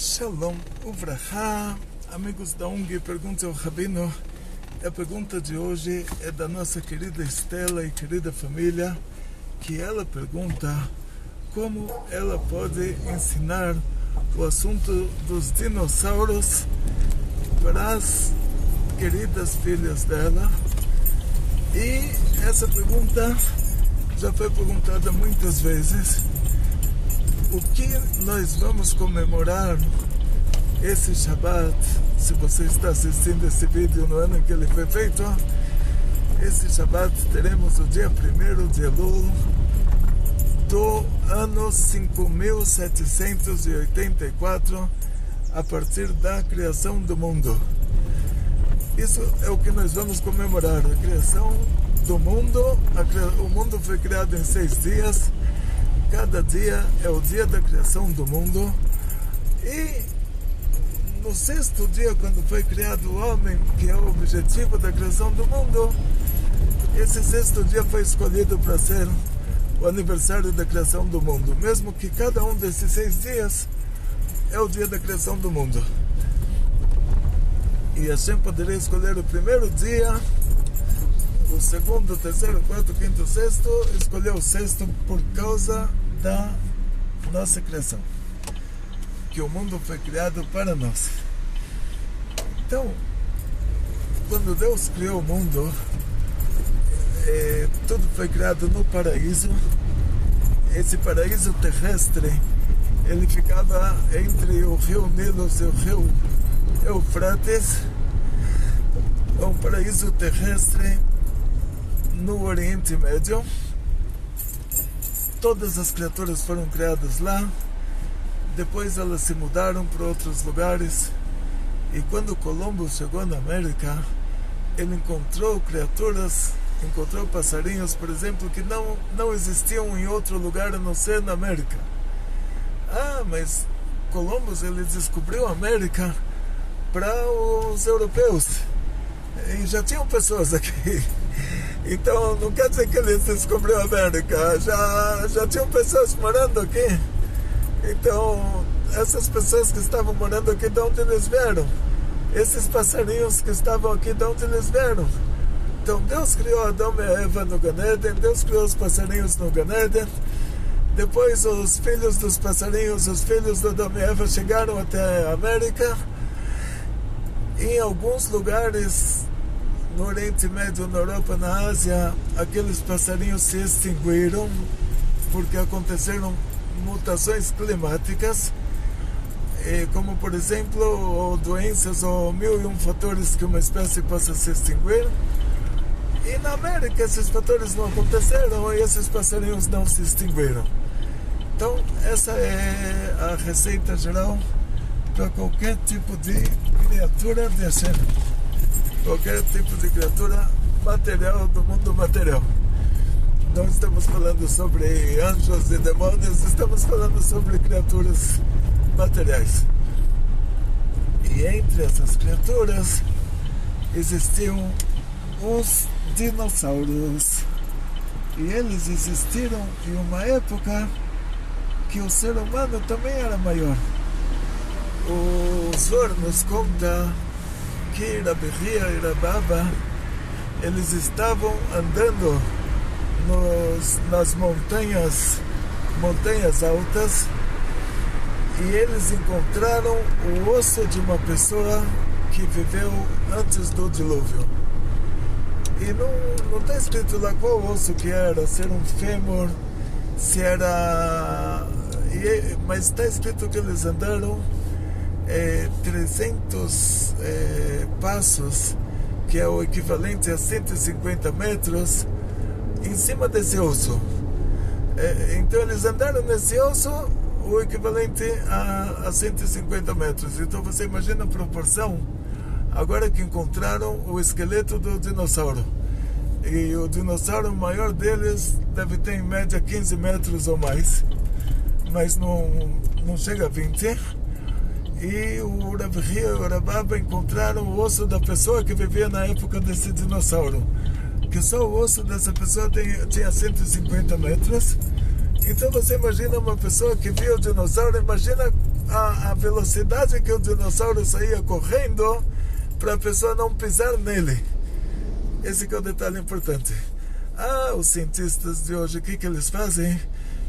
Shalom, Uvrahá, amigos da UNG, pergunta ao Rabino. A pergunta de hoje é da nossa querida Estela e querida família, que ela pergunta como ela pode ensinar o assunto dos dinossauros para as queridas filhas dela. E essa pergunta já foi perguntada muitas vezes. O que nós vamos comemorar esse Shabbat, se você está assistindo esse vídeo no ano em que ele foi feito, esse Shabbat teremos o dia 1º de Elul do ano 5784, a partir da criação do mundo. Isso é o que nós vamos comemorar, a criação do mundo. O mundo foi criado em 6 dias. Cada dia é o dia da criação do mundo. E no 6º dia, quando foi criado o homem, que é o objetivo da criação do mundo, esse 6º dia foi escolhido para ser o aniversário da criação do mundo, mesmo que cada um desses 6 dias é o dia da criação do mundo. E Hashem poderia escolher o primeiro dia, o 2º, 3º, 4º, 5º, 6º, escolheu o 6º por causa da nossa criação, que o mundo foi criado para nós. Então, quando Deus criou o mundo, tudo foi criado no paraíso. Esse paraíso terrestre, ele ficava entre o rio Nilo e o rio Eufrates, um paraíso terrestre no Oriente Médio. Todas as criaturas foram criadas lá. Depois elas se mudaram para outros lugares. E quando Colombo chegou na América, ele encontrou criaturas, encontrou passarinhos, por exemplo, que não existiam em outro lugar a não ser na América. Mas Colombo, ele descobriu a América para os europeus. E já tinham pessoas aqui. Então, não quer dizer que ele descobriu a América. Já tinham pessoas morando aqui. Então, essas pessoas que estavam morando aqui, de onde eles vieram? Esses passarinhos que estavam aqui, de onde eles vieram? Então, Deus criou Adão e Eva no Gan Eden, Deus criou os passarinhos no Gan Eden. Depois, os filhos dos passarinhos, os filhos de Adão e Eva chegaram até a América. Em alguns lugares, no Oriente Médio, na Europa, na Ásia, aqueles passarinhos se extinguiram porque aconteceram mutações climáticas, como por exemplo doenças ou 1001 fatores que uma espécie possa se extinguir. E na América esses fatores não aconteceram e esses passarinhos não se extinguiram. Então essa é a receita geral para qualquer tipo de criatura de Hashem, qualquer tipo de criatura material do mundo material. Não estamos falando sobre anjos e demônios, estamos falando sobre criaturas materiais. E entre essas criaturas existiam os dinossauros. E eles existiram em uma época que o ser humano também era maior. O Zohar nos conta que Rabihia e Rababa, eles estavam andando nas montanhas altas, e eles encontraram o osso de uma pessoa que viveu antes do dilúvio. E não está escrito lá qual osso que era, se era um fêmur, se era... mas está escrito que eles andaram 300 passos, que é o equivalente a 150 metros, em cima desse osso. Então eles andaram nesse osso, o equivalente a 150 metros. Então você imagina a proporção, agora que encontraram o esqueleto do dinossauro. E o dinossauro maior deles deve ter em média 15 metros ou mais, mas não chega a 20. E o Rabihia e o Rababa encontraram o osso da pessoa que vivia na época desse dinossauro, que só o osso dessa pessoa tinha 150 metros. Então você imagina uma pessoa que viu o dinossauro, imagina a velocidade que o dinossauro saía correndo para a pessoa não pisar nele. Esse que é o detalhe importante. Os cientistas de hoje, o que eles fazem?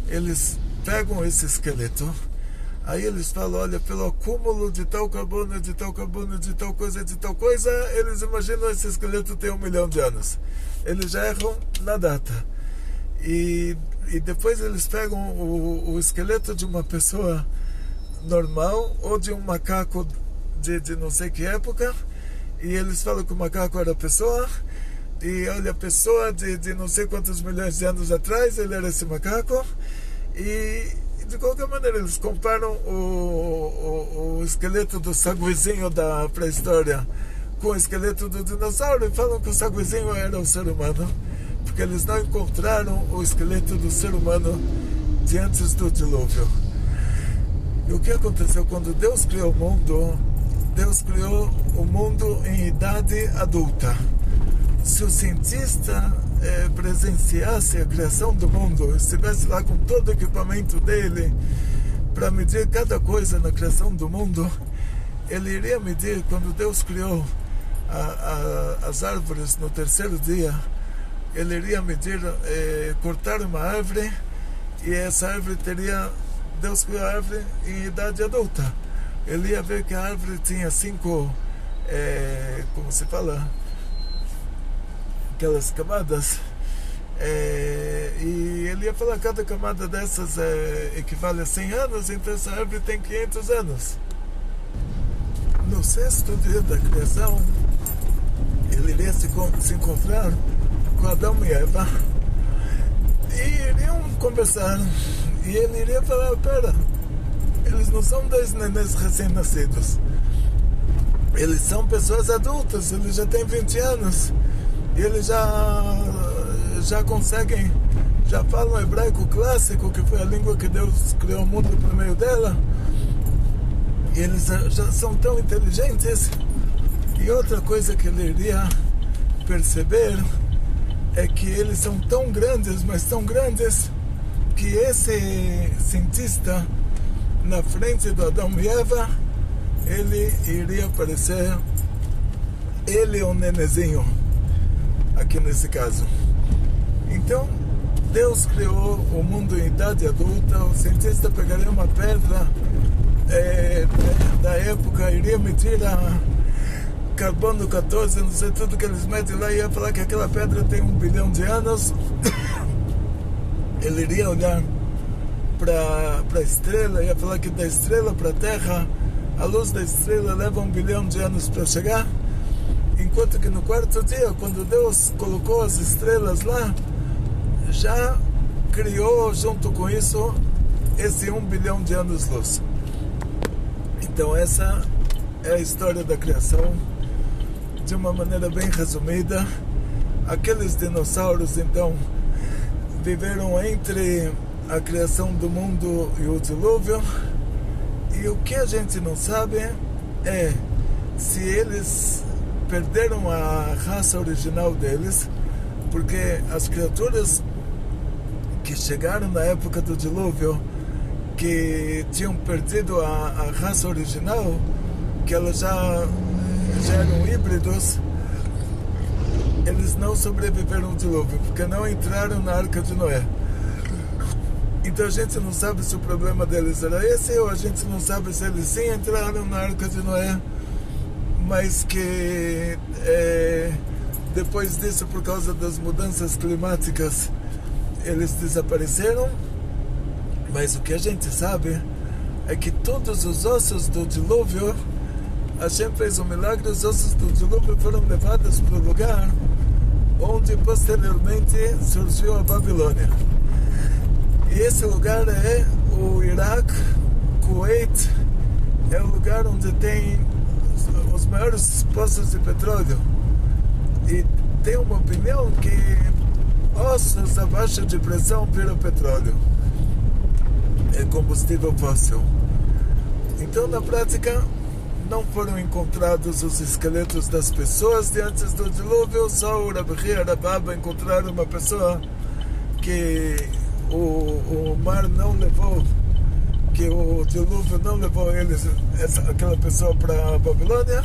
Eles pegam esse esqueleto, aí eles falam, olha, pelo acúmulo de tal carbono, de tal carbono, de tal coisa, eles imaginam esse esqueleto tem 1 milhão de anos. Eles já erram na data. E depois eles pegam o esqueleto de uma pessoa normal ou de um macaco de não sei que época, e eles falam que o macaco era a pessoa, e olha, a pessoa de não sei quantos milhões de anos atrás, ele era esse macaco, e de qualquer maneira eles comparam o esqueleto do saguizinho da pré-história com o esqueleto do dinossauro e falam que o saguizinho era o ser humano, porque eles não encontraram o esqueleto do ser humano de antes do dilúvio. E o que aconteceu quando Deus criou o mundo? Deus criou o mundo em idade adulta. Se o cientista presenciasse a criação do mundo, estivesse lá com todo o equipamento dele para medir cada coisa na criação do mundo, ele iria medir quando Deus criou as árvores no terceiro dia. Ele iria medir, cortar uma árvore, e essa árvore teria, Deus criou a árvore em idade adulta. Ele ia ver que a árvore tinha 5, como se fala, aquelas camadas, e ele ia falar que cada camada dessas equivale a 100 anos, então essa árvore tem 500 anos. No sexto dia da criação, ele iria se encontrar com Adão e Eva, e iriam conversar, e ele iria falar, pera, eles não são 2 nenês recém-nascidos, eles são pessoas adultas, eles já têm 20 anos, e eles já conseguem, já falam hebraico clássico, que foi a língua que Deus criou o mundo por meio dela, e eles já são tão inteligentes. E outra coisa que ele iria perceber é que eles são tão grandes, mas tão grandes, que esse cientista na frente do Adão e Eva, ele iria parecer ele um nenezinho, aqui nesse caso. Então Deus criou o mundo em idade adulta. O cientista pegaria uma pedra da época, iria medir a carbono 14, não sei tudo que eles medem lá, e ia falar que aquela pedra tem 1 bilhão de anos. Ele iria olhar para a estrela, ia falar que da estrela para a Terra, a luz da estrela leva 1 bilhão de anos para chegar, enquanto que no quarto dia, quando Deus colocou as estrelas lá, já criou junto com isso esse 1 bilhão de anos-luz. Então essa é a história da criação, de uma maneira bem resumida. Aqueles dinossauros, então, viveram entre a criação do mundo e o dilúvio, e o que a gente não sabe é se eles perderam a raça original deles, porque as criaturas que chegaram na época do dilúvio, que tinham perdido a raça original, que elas já eram híbridos, eles não sobreviveram ao dilúvio, porque não entraram na Arca de Noé. Então a gente não sabe se o problema deles era esse, ou a gente não sabe se eles sim entraram na Arca de Noé, mas que depois disso, por causa das mudanças climáticas, eles desapareceram. Mas o que a gente sabe é que todos os ossos do dilúvio, Hashem fez um milagre, os ossos do dilúvio foram levados para o lugar onde posteriormente surgiu a Babilônia. E esse lugar é o Iraque, Kuwait, é o lugar onde tem os maiores poços de petróleo. E tem uma opinião que ossos abaixo de pressão viram petróleo. É combustível fóssil. Então, na prática, não foram encontrados os esqueletos das pessoas de antes do dilúvio, só o Rabi Chia Rababa encontraram uma pessoa que o mar não levou que o dilúvio não levou eles, aquela pessoa para a Babilônia,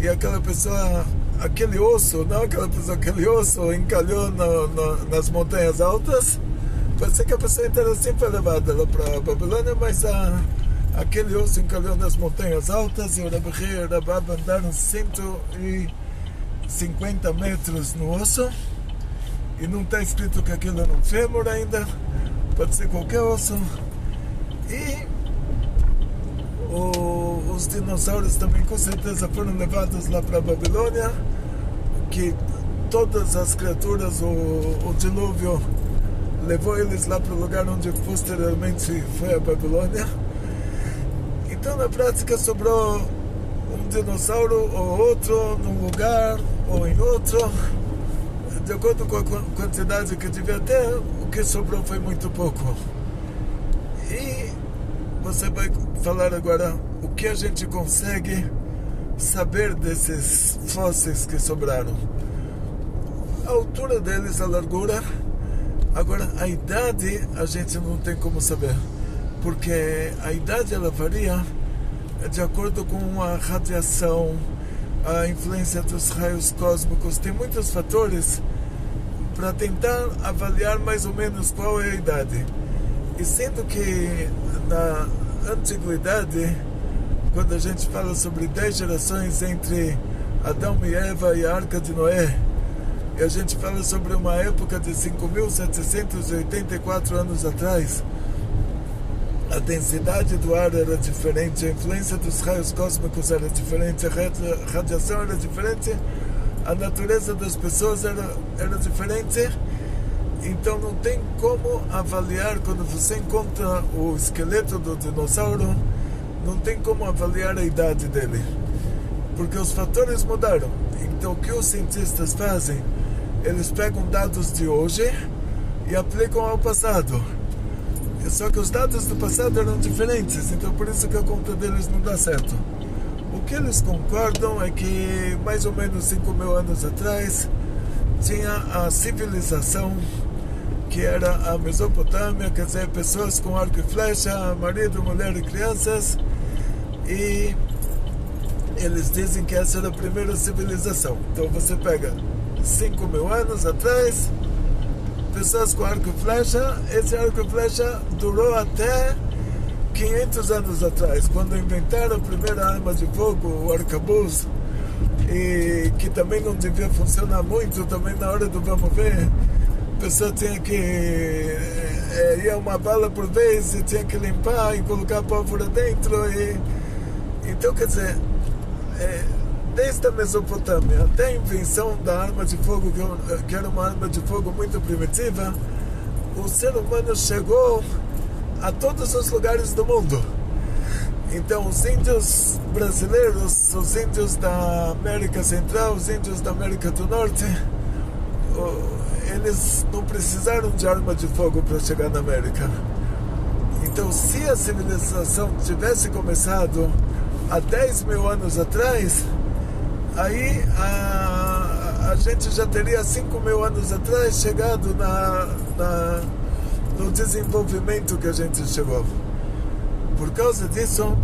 e aquela pessoa, aquele osso, não aquela pessoa, aquele osso encalhou nas montanhas altas. Pode ser que a pessoa inteira assim foi levada lá para a Babilônia, mas aquele osso encalhou nas montanhas altas, e o Rabi Chia e o Rabi Abba andaram 150 metros no osso, e não está escrito que aquilo era um fêmur ainda, pode ser qualquer osso. E os dinossauros também com certeza foram levados lá para a Babilônia, que todas as criaturas, o dilúvio levou eles lá para o lugar onde posteriormente foi a Babilônia. Então na prática sobrou um dinossauro ou outro num lugar ou em outro, de acordo com a quantidade que devia ter. O que sobrou foi muito pouco. E você vai falar agora o que a gente consegue saber desses fósseis que sobraram. A altura deles, a largura. Agora, a idade a gente não tem como saber, porque a idade ela varia de acordo com a radiação, a influência dos raios cósmicos. Tem muitos fatores para tentar avaliar mais ou menos qual é a idade. E sendo que na antiguidade, quando a gente fala sobre 10 gerações entre Adão e Eva e a Arca de Noé, e a gente fala sobre uma época de 5.784 anos atrás, a densidade do ar era diferente, a influência dos raios cósmicos era diferente, a radiação era diferente, a natureza das pessoas era diferente. Então não tem como avaliar, quando você encontra o esqueleto do dinossauro, não tem como avaliar a idade dele, porque os fatores mudaram. Então o que os cientistas fazem? Eles pegam dados de hoje e aplicam ao passado. Só que os dados do passado eram diferentes, então por isso que a conta deles não dá certo. O que eles concordam é que mais ou menos 5.000 anos atrás tinha a civilização, que era a Mesopotâmia, quer dizer, pessoas com arco e flecha, marido, mulher e crianças, e eles dizem que essa era a primeira civilização. Então você pega 5.000 anos atrás, pessoas com arco e flecha. Esse arco e flecha durou até 500 anos atrás, quando inventaram a primeira arma de fogo, o arcabuz, e que também não devia funcionar muito, também na hora do vamos ver, a pessoa tinha que ia uma bala por vez e tinha que limpar e colocar a pólvora dentro. Então, quer dizer, desde a Mesopotâmia até a invenção da arma de fogo, que era uma arma de fogo muito primitiva, o ser humano chegou a todos os lugares do mundo. Então os índios brasileiros, os índios da América Central, os índios da América do Norte, eles não precisaram de arma de fogo para chegar na América. Então se a civilização tivesse começado há 10.000 anos atrás, aí a gente já teria 5.000 anos atrás chegado no desenvolvimento que a gente chegou. Por causa disso,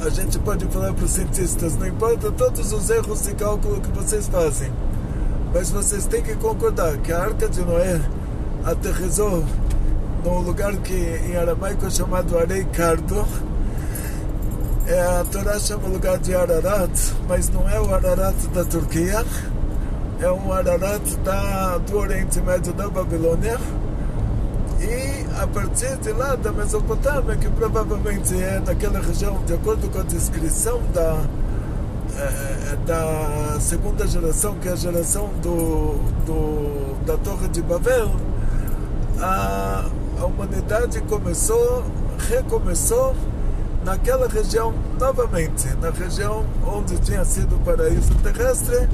a gente pode falar para os cientistas, não importa todos os erros de cálculo que vocês fazem, mas vocês têm que concordar que a Arca de Noé aterrissou num lugar que em aramaico é chamado Arei Cardo. A Torá chama o lugar de Ararat, mas não é o Ararat da Turquia, é um Ararat do Oriente Médio, da Babilônia. E a partir de lá, da Mesopotâmia, que provavelmente é naquela região, de acordo com a descrição da segunda geração, que é a geração da Torre de Babel, a humanidade recomeçou naquela região novamente, na região onde tinha sido o paraíso terrestre.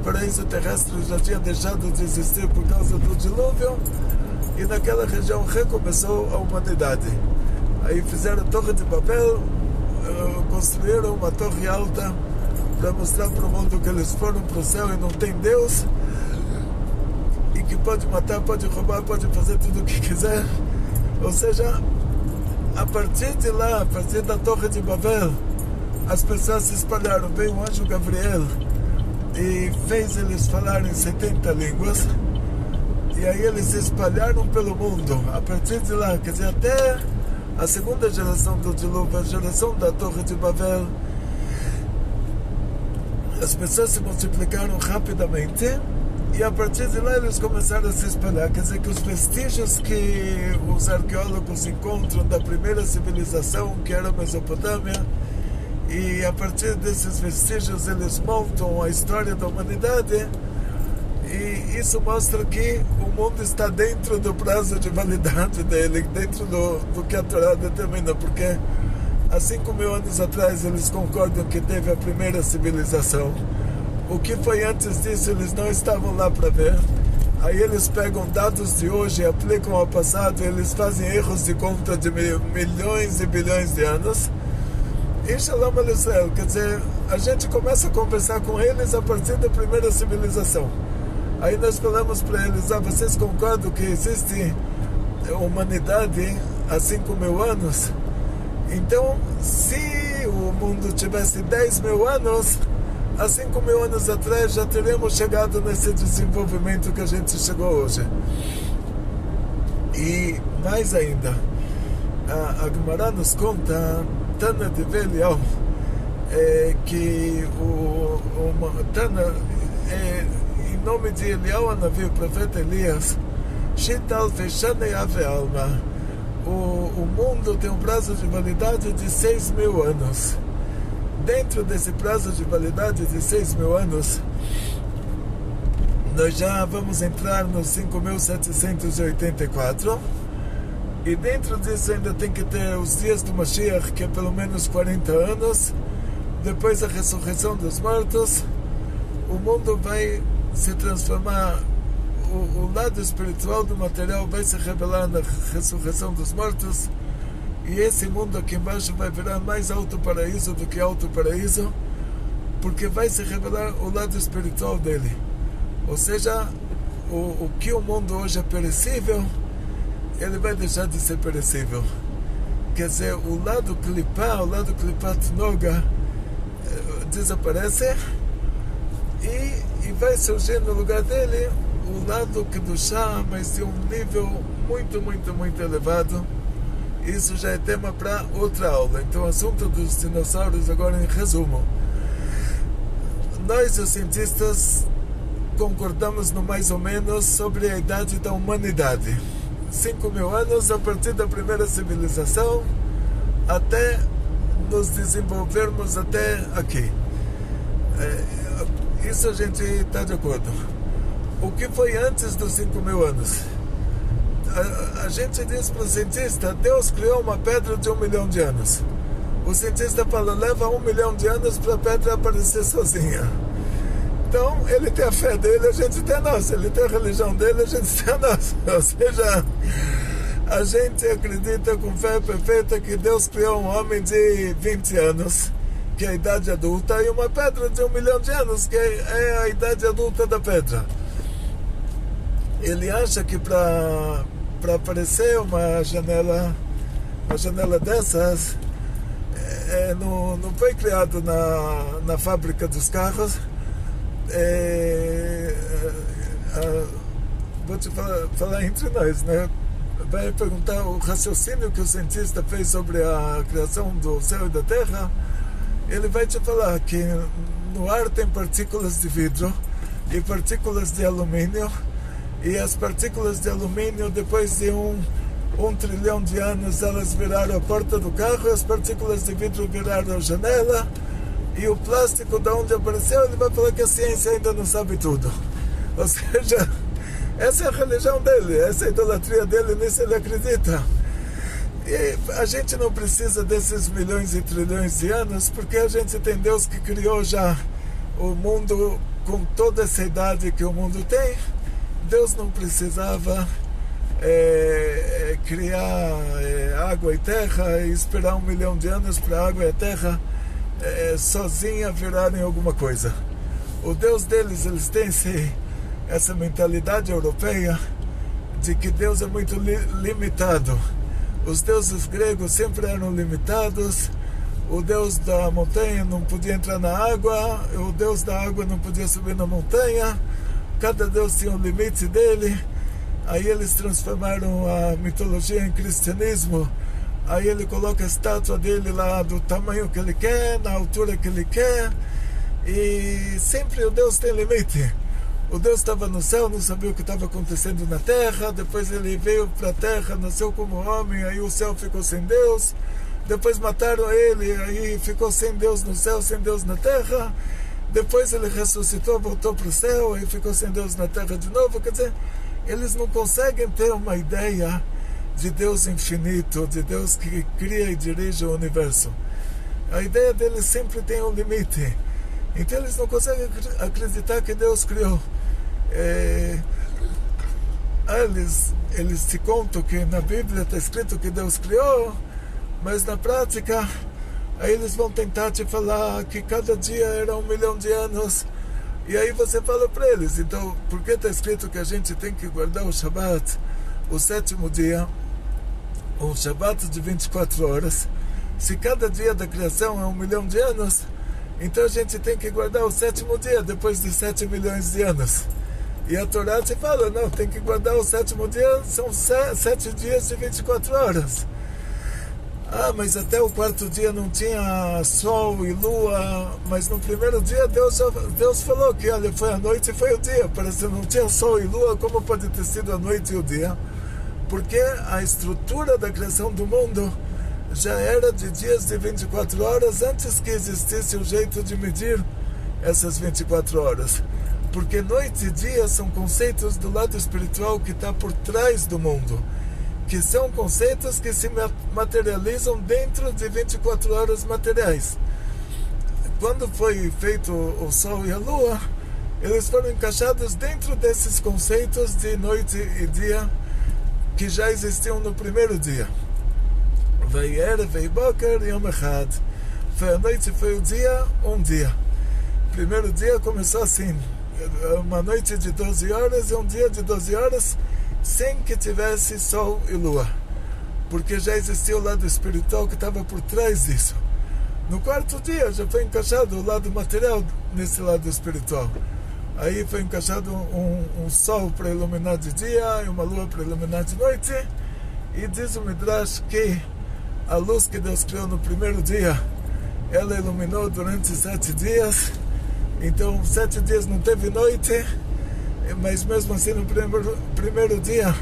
O paraíso terrestre já tinha deixado de existir por causa do dilúvio, e naquela região recomeçou a humanidade. Aí fizeram a Torre de Babel, construíram uma torre alta para mostrar para o mundo que eles foram para o céu e não tem Deus, e que pode matar, pode roubar, pode fazer tudo o que quiser. Ou seja, a partir de lá, a partir da Torre de Babel, as pessoas se espalharam. Veio o anjo Gabriel e fez eles falarem 70 línguas. E aí eles se espalharam pelo mundo. A partir de lá, quer dizer, até a segunda geração do dilúvio, a geração da Torre de Babel, as pessoas se multiplicaram rapidamente. E a partir de lá eles começaram a se espalhar. Quer dizer que os vestígios que os arqueólogos encontram da primeira civilização, que era a Mesopotâmia, e a partir desses vestígios eles montam a história da humanidade, e isso mostra que o mundo está dentro do prazo de validade dele, dentro do que a Torá determina, porque há 5.000 anos atrás eles concordam que teve a primeira civilização. O que foi antes disso eles não estavam lá para ver. Aí eles pegam dados de hoje e aplicam ao passado, eles fazem erros de conta de milhões e bilhões de anos. E Shalom Aleichem, quer dizer, a gente começa a conversar com eles a partir da primeira civilização. Aí nós falamos para eles, vocês concordam que existe humanidade há 5.000 anos? Então, se o mundo tivesse 10.000 anos, há 5.000 anos atrás já teríamos chegado nesse desenvolvimento que a gente chegou hoje. E mais ainda, a Gemara nos conta, Tana de Velial, que Tana, em nome de Elial Anavi, o profeta Elias, Shital Fechane Ave Alma, o mundo tem um prazo de validade de 6.000 anos. Dentro desse prazo de validade de 6.000 anos, nós já vamos entrar nos 5.784, e dentro disso ainda tem que ter os dias do Mashiach, que é pelo menos 40 anos, depois a ressurreição dos mortos. O mundo vai se transformar, o lado espiritual do material vai se revelar na ressurreição dos mortos. E esse mundo aqui embaixo vai virar mais alto paraíso do que alto paraíso, porque vai se revelar o lado espiritual dele. Ou seja, o que o mundo hoje é perecível, ele vai deixar de ser perecível. Quer dizer, o lado Klipá, o lado Klipat Noga, desaparece, e vai surgir no lugar dele o lado Kedushá, mas de um nível muito, muito, muito elevado. Isso já é tema para outra aula. Então, o assunto dos dinossauros agora em resumo. Nós, os cientistas, concordamos no mais ou menos sobre a idade da humanidade. 5.000 anos a partir da primeira civilização até nos desenvolvermos até aqui. Isso a gente está de acordo. O que foi antes dos 5.000 anos? A gente diz para o cientista, Deus criou uma pedra de 1 milhão de anos. O cientista fala, leva 1 milhão de anos para a pedra aparecer sozinha. Então, ele tem a fé dele, a gente tem a nossa. Ele tem a religião dele, a gente tem a nossa. Ou seja, a gente acredita com fé perfeita que Deus criou um homem de 20 anos, que é a idade adulta, e uma pedra de 1 milhão de anos, que é a idade adulta da pedra. Ele acha que para aparecer uma janela dessas, não foi criado na fábrica dos carros. Vou te falar entre nós, né? Vai perguntar o raciocínio que o cientista fez sobre a criação do céu e da terra. Ele vai te falar que no ar tem partículas de vidro e partículas de alumínio, e as partículas de alumínio, depois de um trilhão de anos, elas viraram a porta do carro, as partículas de vidro viraram a janela, e o plástico de onde apareceu, ele vai falar que a ciência ainda não sabe tudo. Ou seja, essa é a religião dele, essa é a idolatria dele, nisso ele acredita. E a gente não precisa desses milhões e trilhões de anos, porque a gente tem Deus que criou já o mundo com toda essa idade que o mundo tem. Deus não precisava criar água e terra e esperar 1 milhão de anos para a água e a terra sozinha virarem alguma coisa. O Deus deles, eles têm essa mentalidade europeia de que Deus é muito limitado. Os deuses gregos sempre eram limitados. O deus da montanha não podia entrar na água, o deus da água não podia subir na montanha. Cada deus tinha um limite dele. Aí eles transformaram a mitologia em cristianismo. Aí ele coloca a estátua dele lá do tamanho que ele quer, na altura que ele quer. E sempre o Deus tem limite. O Deus estava no céu, não sabia o que estava acontecendo na terra. Depois ele veio para a terra, nasceu como homem. Aí o céu ficou sem Deus. Depois mataram ele, aí ficou sem Deus no céu, sem Deus na terra. Depois ele ressuscitou, voltou para o céu, aí ficou sem Deus na terra de novo. Quer dizer, eles não conseguem ter uma ideia de Deus infinito, de Deus que cria e dirige o universo. A ideia deles sempre tem um limite. Então eles não conseguem acreditar que Deus criou. Eles te contam que na Bíblia está escrito que Deus criou, mas na prática, aí eles vão tentar te falar que cada dia era 1 milhão de anos. E aí você fala para eles, então, por que está escrito que a gente tem que guardar o Shabat, o 7º dia, um Shabat de 24 horas? Se cada dia da criação é 1 milhão de anos, então a gente tem que guardar o 7º dia, depois de 7 milhões de anos. E a Torá te fala, não, tem que guardar o 7º dia, são 7 dias de 24 horas. Mas até o 4º dia não tinha sol e lua, mas no primeiro dia Deus falou que, olha, foi a noite e foi o dia. Parece que não tinha sol e lua, como pode ter sido a noite e o dia? Porque a estrutura da criação do mundo já era de dias de 24 horas antes que existisse o jeito de medir essas 24 horas. Porque noite e dia são conceitos do lado espiritual que está por trás do mundo, que são conceitos que se materializam dentro de 24 horas materiais. Quando foi feito o Sol e a Lua, eles foram encaixados dentro desses conceitos de noite e dia que já existiam no primeiro dia. Vayer, Veiboker, Yom Echad. Foi a noite, foi o dia, um dia. O primeiro dia começou assim, uma noite de 12 horas e um dia de 12 horas, sem que tivesse sol e lua, porque já existia o lado espiritual que estava por trás disso. No 4º dia já foi encaixado o lado material nesse lado espiritual. Aí foi encaixado um sol para iluminar de dia e uma lua para iluminar de noite. E diz o Midrash que a luz que Deus criou no primeiro dia, ela iluminou durante 7 dias. Então 7 dias não teve noite, mas mesmo assim no primeiro dia,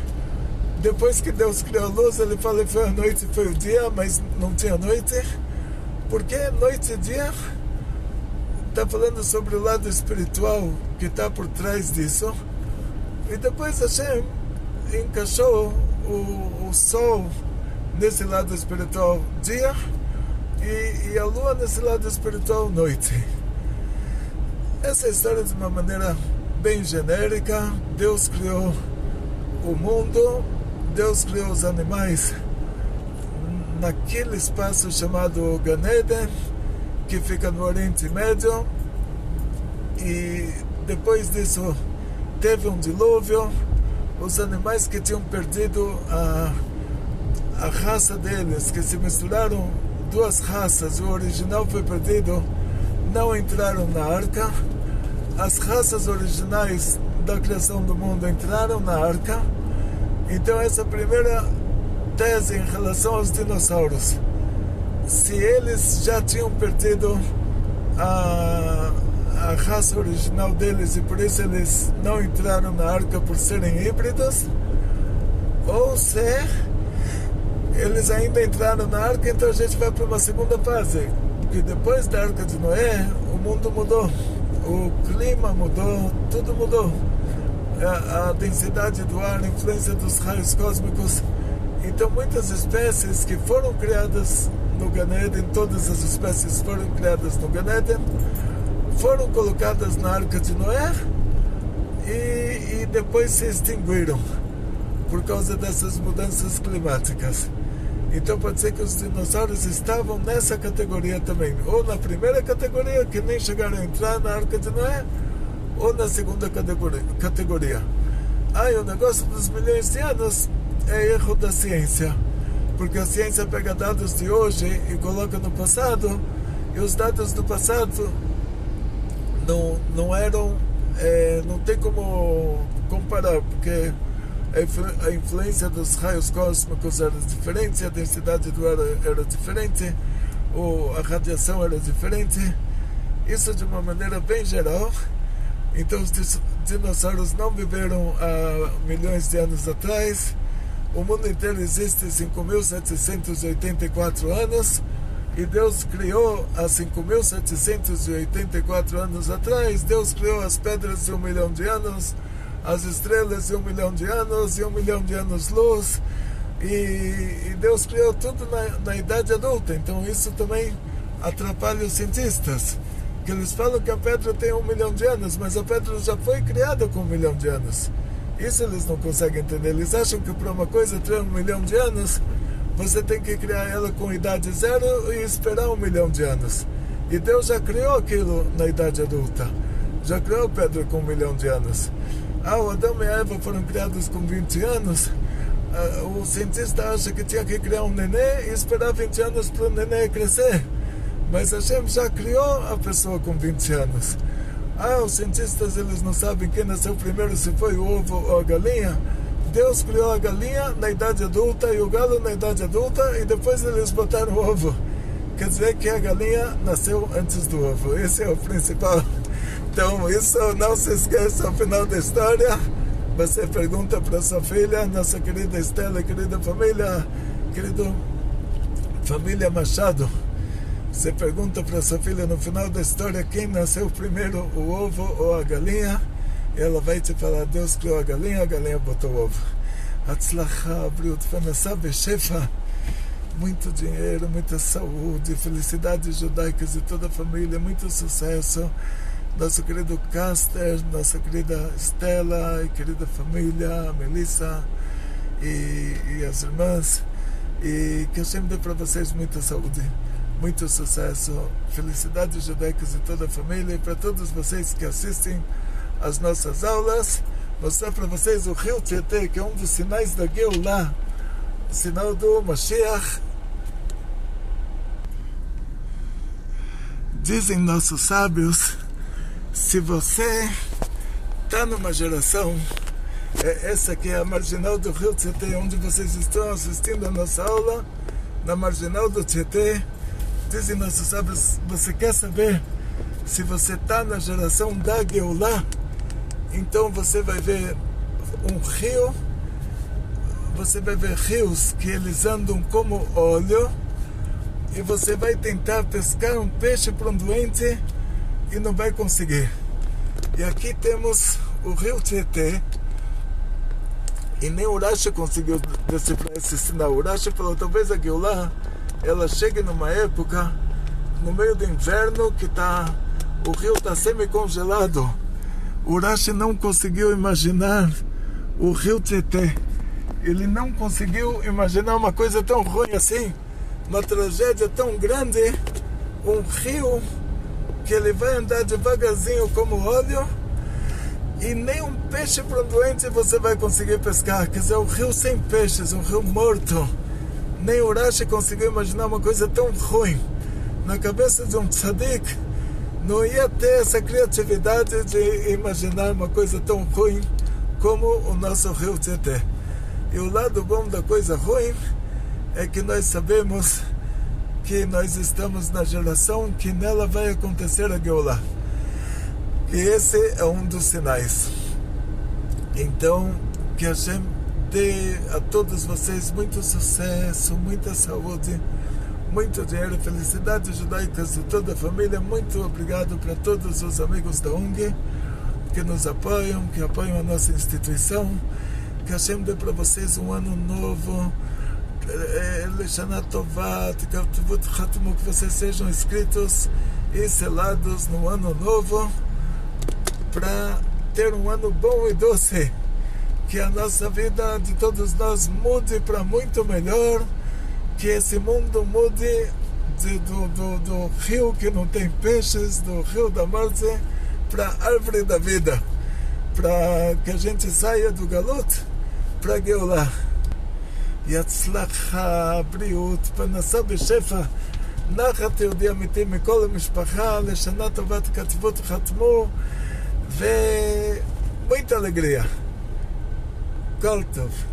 depois que Deus criou a luz, ele fala que foi a noite e foi o dia, mas não tinha noite, porque noite e dia está falando sobre o lado espiritual que está por trás disso. E depois Hashem encaixou o sol nesse lado espiritual dia e a lua nesse lado espiritual noite. Essa história de uma maneira bem genérica. Deus criou o mundo, Deus criou os animais naquele espaço chamado Gan Eden, que fica no Oriente Médio, e depois disso teve um dilúvio. Os animais que tinham perdido a raça deles, que se misturaram duas raças, o original foi perdido, não entraram na arca. As raças originais da criação do mundo entraram na arca. Então essa primeira tese em relação aos dinossauros, se eles já tinham perdido a raça original deles e por isso eles não entraram na arca por serem híbridos, ou se eles ainda entraram na arca, então a gente vai para uma segunda fase, porque depois da arca de Noé o mundo mudou, o clima mudou, tudo mudou, a densidade do ar, a influência dos raios cósmicos. Então muitas espécies que foram criadas no Gan Eden, todas as espécies foram criadas no Gan Eden, foram colocadas na Arca de Noé e depois se extinguiram por causa dessas mudanças climáticas. Então pode ser que os dinossauros estavam nessa categoria também, ou na primeira categoria, que nem chegaram a entrar na Arca de Noé, ou na segunda categoria. O negócio dos milhões de anos é erro da ciência, porque a ciência pega dados de hoje e coloca no passado, e os dados do passado não eram, não tem como comparar, porque a influência dos raios cósmicos era diferente, a densidade do ar era diferente, a radiação era diferente, isso de uma maneira bem geral. Então os dinossauros não viveram há milhões de anos atrás, o mundo inteiro existe 5.784 anos, e Deus criou há 5.784 anos atrás, Deus criou as pedras de 1 milhão de anos, as estrelas de 1 milhão de anos e 1 milhão de anos-luz, e Deus criou tudo na idade adulta. Então isso também atrapalha os cientistas, que eles falam que a pedra tem 1 milhão de anos, mas a pedra já foi criada com 1 milhão de anos. Isso eles não conseguem entender. Eles acham que para uma coisa ter 1 milhão de anos, você tem que criar ela com idade zero e esperar 1 milhão de anos. E Deus já criou aquilo na idade adulta, já criou a pedra com 1 milhão de anos. O Adão e a Eva foram criados com 20 anos, o cientista acha que tinha que criar um nenê e esperar 20 anos para o nenê crescer. Mas Hashem já criou a pessoa com 20 anos. Os cientistas eles não sabem quem nasceu primeiro, se foi o ovo ou a galinha. Deus criou a galinha na idade adulta e o galo na idade adulta, e depois eles botaram o ovo. Quer dizer que a galinha nasceu antes do ovo. Esse é o principal. Então isso não se esqueça ao final da história. Você pergunta para sua filha, nossa querida Estela, querida família Machado. Você pergunta para sua filha no final da história quem nasceu primeiro, o ovo ou a galinha, e ela vai te falar: Deus criou a galinha botou o ovo. Hatzlacha, Briut, Fanasá, Beshefa, muito dinheiro, muita saúde, felicidades judaicas de toda a família, muito sucesso. Nosso querido Caster, nossa querida Estela e querida família, Melissa e as irmãs, e que Hashem dê para vocês muita saúde, muito sucesso, felicidades judaicas de toda a família, e para todos vocês que assistem às nossas aulas, mostrar para vocês o Rio Tietê, que é um dos sinais da Geulah, o sinal do Mashiach. Dizem nossos sábios, se você está numa geração, essa aqui é a marginal do Rio Tietê, onde vocês estão assistindo a nossa aula, na marginal do Tietê. Dizem nossos sábios, você quer saber se você está na geração da Geulah? Então você vai ver um rio, você vai ver rios que eles andam como óleo, e você vai tentar pescar um peixe para um doente e não vai conseguir. E aqui temos o Rio Tietê, e nem o Rashi conseguiu decifrar esse sinal. O Rashi falou, talvez a Geulah ela chegue numa época no meio do inverno que o rio está semi-congelado. O Rashi não conseguiu imaginar o Rio Tietê. Ele não conseguiu imaginar uma coisa tão ruim assim, uma tragédia tão grande, um rio que ele vai andar devagarzinho como óleo, e nem um peixe para um doente você vai conseguir pescar. Quer dizer, um rio sem peixes, um rio morto. Nem o Rashi conseguiu imaginar uma coisa tão ruim. Na cabeça de um tzadik não ia ter essa criatividade de imaginar uma coisa tão ruim como o nosso Rio Tietê. E o lado bom da coisa ruim é que nós sabemos que nós estamos na geração que nela vai acontecer a Geulah. E esse é um dos sinais. Então, que Hashem dê a todos vocês muito sucesso, muita saúde, muito dinheiro, felicidades judaicas de toda a família. Muito obrigado para todos os amigos da ONG que nos apoiam, que apoiam a nossa instituição. Que Hashem dê para vocês um ano novo, Leshana Tová, que vocês sejam inscritos e selados no ano novo, para ter um ano bom e doce, que a nossa vida de todos nós mude para muito melhor, que esse mundo mude do rio que não tem peixes, do rio da morte, para a árvore da vida, para que a gente saia do Galut para Geulah. יצלחה, בריאות, פרנסה בשפע, נחת יהודי אמיתי מכל המשפחה, לשנה טובת כתבות וחתמו, ומויטה לגריה. כל טוב.